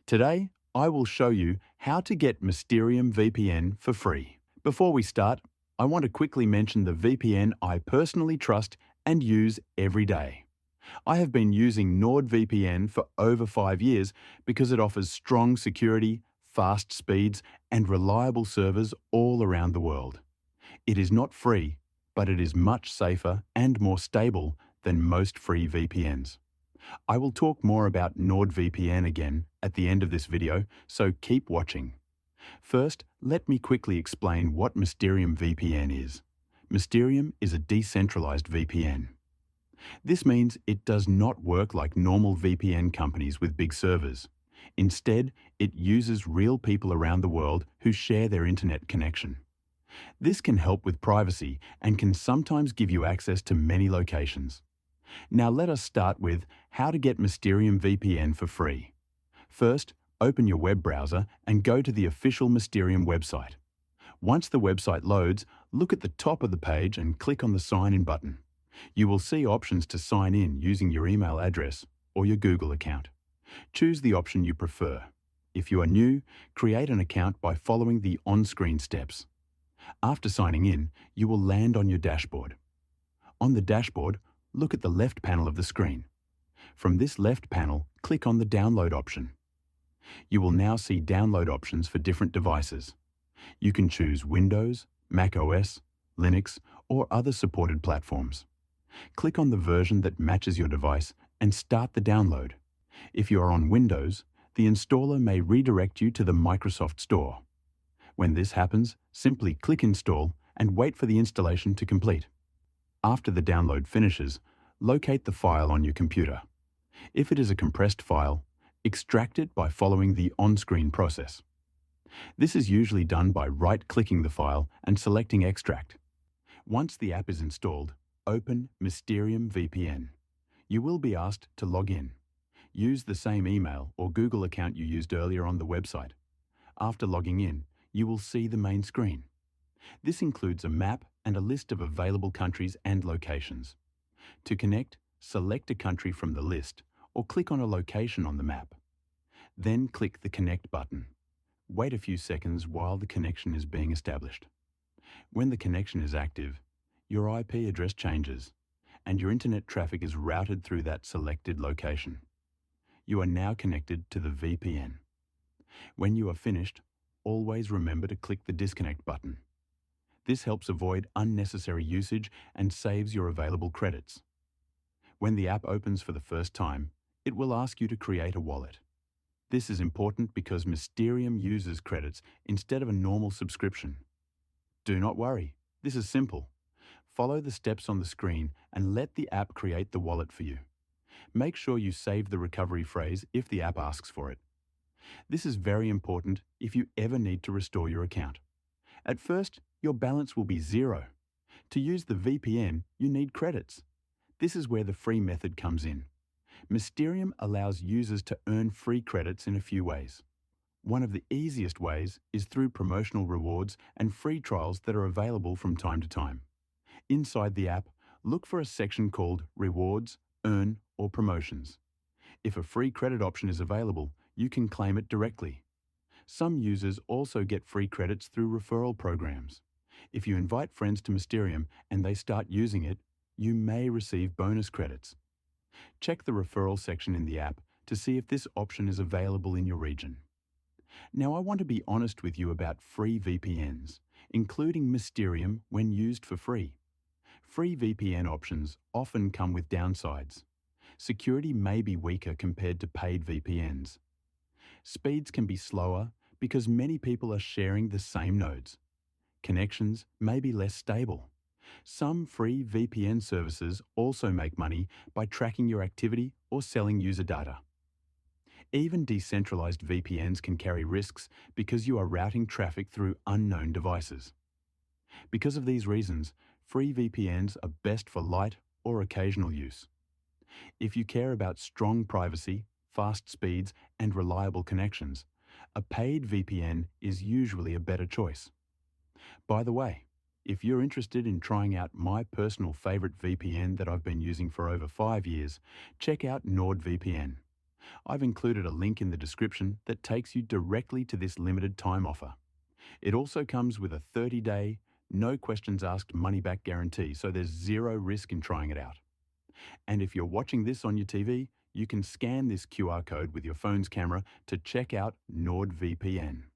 Today, I will show you how to get Mysterium VPN for free. Before we start, I want to quickly mention the VPN I personally trust and use every day. I have been using NordVPN for over 5 years because it offers strong security, fast speeds, and reliable servers all around the world. It is not free, but it is much safer and more stable than most free VPNs. I will talk more about NordVPN again at the end of this video, so keep watching. First, let me quickly explain what Mysterium VPN is. Mysterium is a decentralized VPN. This means it does not work like normal VPN companies with big servers. Instead, it uses real people around the world who share their internet connection. This can help with privacy and can sometimes give you access to many locations. Now let us start with how to get Mysterium VPN for free. First, open your web browser and go to the official Mysterium website. Once the website loads, look at the top of the page and click on the Sign In button. You will see options to sign in using your email address or your Google account. Choose the option you prefer. If you are new, create an account by following the on-screen steps. After signing in, you will land on your dashboard. On the dashboard, look at the left panel of the screen. From this left panel, click on the Download option. You will now see download options for different devices. You can choose Windows, Mac OS, Linux, or other supported platforms. Click on the version that matches your device and start the download. If you are on Windows, the installer may redirect you to the Microsoft Store. When this happens, simply click Install and wait for the installation to complete. After the download finishes, locate the file on your computer. If it is a compressed file, extract it by following the on-screen process. This is usually done by right-clicking the file and selecting Extract. Once the app is installed, open Mysterium VPN. You will be asked to log in. Use the same email or Google account you used earlier on the website. After logging in, you will see the main screen. This includes a map and a list of available countries and locations. To connect, select a country from the list or click on a location on the map. Then click the Connect button. Wait a few seconds while the connection is being established. When the connection is active, your IP address changes and your internet traffic is routed through that selected location. You are now connected to the VPN. When you are finished, always remember to click the Disconnect button. This helps avoid unnecessary usage and saves your available credits. When the app opens for the first time, it will ask you to create a wallet. This is important because Mysterium uses credits instead of a normal subscription. Do not worry, this is simple. Follow the steps on the screen and let the app create the wallet for you. Make sure you save the recovery phrase if the app asks for it. This is very important if you ever need to restore your account. At first, your balance will be zero. To use the VPN, you need credits. This is where the free method comes in. Mysterium allows users to earn free credits in a few ways. One of the easiest ways is through promotional rewards and free trials that are available from time to time. Inside the app, look for a section called Rewards, Earn, or Promotions. If a free credit option is available, you can claim it directly. Some users also get free credits through referral programs. If you invite friends to Mysterium and they start using it, you may receive bonus credits. Check the referral section in the app to see if this option is available in your region. Now I want to be honest with you about free VPNs, including Mysterium when used for free. Free VPN options often come with downsides. Security may be weaker compared to paid VPNs. Speeds can be slower because many people are sharing the same nodes. Connections may be less stable. Some free VPN services also make money by tracking your activity or selling user data. Even decentralized VPNs can carry risks because you are routing traffic through unknown devices. Because of these reasons, free VPNs are best for light or occasional use. If you care about strong privacy, fast speeds, and reliable connections, a paid VPN is usually a better choice. By the way, if you're interested in trying out my personal favorite VPN that I've been using for over 5 years, check out NordVPN. I've included a link in the description that takes you directly to this limited time offer. It also comes with a 30-day, no questions asked money-back guarantee, so there's zero risk in trying it out. And if you're watching this on your TV, you can scan this QR code with your phone's camera to check out NordVPN.